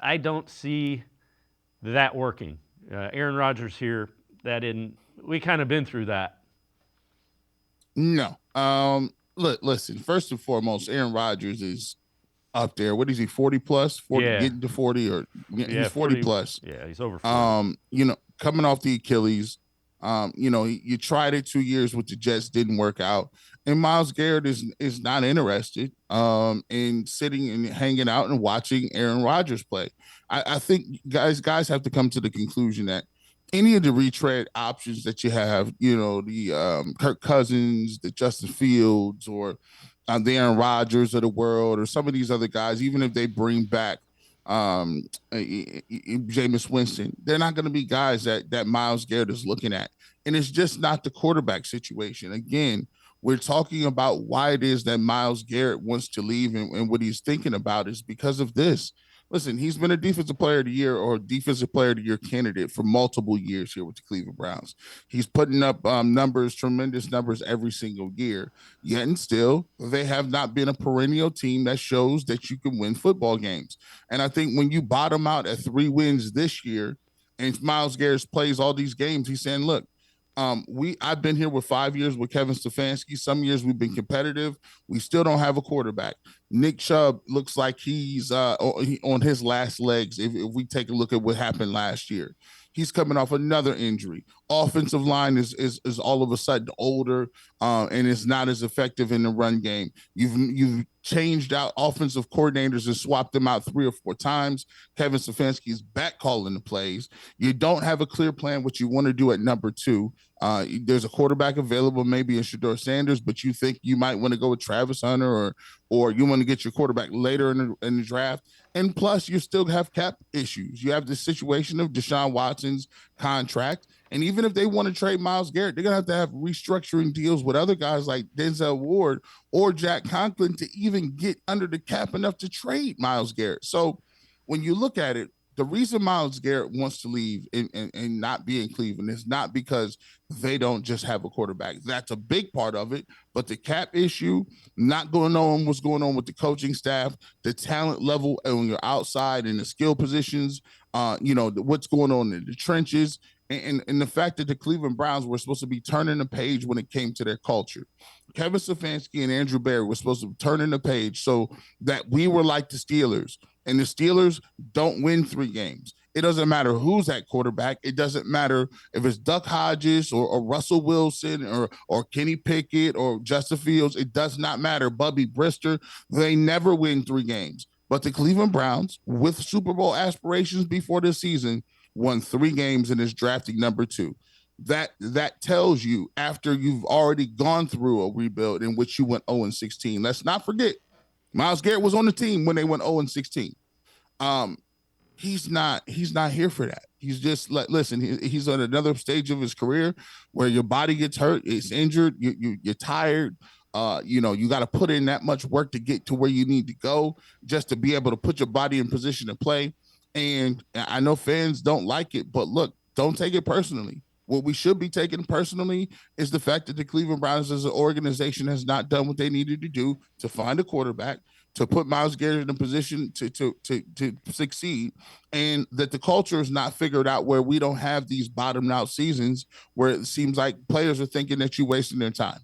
I don't see that working. Aaron Rodgers here, we kind of been through that. No. Listen, first and foremost, Aaron Rodgers is up there. What is he, 40 plus? 40, Yeah, getting to 40, or yeah, he's 40 40. plus. Yeah, he's over 40. Coming off the Achilles, you tried it 2 years with the Jets, didn't work out. And Myles Garrett is not interested in sitting and hanging out and watching Aaron Rodgers play. I think guys have to come to the conclusion that any of the retread options that you have, the Kirk Cousins, the Justin Fields, or the Aaron Rodgers of the world, or some of these other guys, even if they bring back Jameis Winston, they're not going to be guys that Myles Garrett is looking at. And it's just not the quarterback situation. Again, we're talking about why it is that Myles Garrett wants to leave, and what he's thinking about is because of this. Listen, he's been a defensive player of the year or defensive player of the year candidate for multiple years here with the Cleveland Browns. He's putting up tremendous numbers every single year. Yet and still, they have not been a perennial team that shows that you can win football games. And I think when you bottom out at 3 wins this year, and Myles Garrett plays all these games, he's saying, "Look, I've been here with 5 years with Kevin Stefanski. Some years we've been competitive. We still don't have a quarterback. Nick Chubb looks like he's on his last legs. If we take a look at what happened last year, he's coming off another injury. Offensive line is all of a sudden older, and is not as effective in the run game. You've changed out offensive coordinators and swapped them out 3 or 4 times. Kevin Stefanski is back calling the plays. You don't have a clear plan what you want to do at number 2. There's a quarterback available, maybe in Shedeur Sanders, but you think you might want to go with Travis Hunter, or you want to get your quarterback later in the draft. And plus, you still have cap issues. You have the situation of Deshaun Watson's contract. And even if they want to trade Myles Garrett, they're going to have restructuring deals with other guys like Denzel Ward or Jack Conklin to even get under the cap enough to trade Myles Garrett. So when you look at it, the reason Myles Garrett wants to leave and not be in Cleveland is not because they don't just have a quarterback. That's a big part of it. But the cap issue, not going on what's going on with the coaching staff, the talent level on your outside and the skill positions, what's going on in the trenches, and the fact that the Cleveland Browns were supposed to be turning the page when it came to their culture. Kevin Stefanski and Andrew Berry were supposed to be turning the page so that we were like the Steelers. And the Steelers don't win 3 games. It doesn't matter who's at quarterback. It doesn't matter if it's Duck Hodges or Russell Wilson or Kenny Pickett or Justin Fields. It does not matter. Bubby Brister. They never win 3 games. But the Cleveland Browns, with Super Bowl aspirations before this season, won 3 games and is drafting number 2. That tells you, after you've already gone through a rebuild in which you went 0-16. Let's not forget, Myles Garrett was on the team when they went 0-16. Um, he's not here for that. He's just listen. He's on another stage of his career where your body gets hurt, it's injured, you're tired. You got to put in that much work to get to where you need to go, just to be able to put your body in position to play. And I know fans don't like it, but look, don't take it personally. What we should be taking personally is the fact that the Cleveland Browns as an organization has not done what they needed to do to find a quarterback, to put Myles Garrett in a position to succeed, and that the culture is not figured out, where we don't have these bottomed out seasons where it seems like players are thinking that you're wasting their time.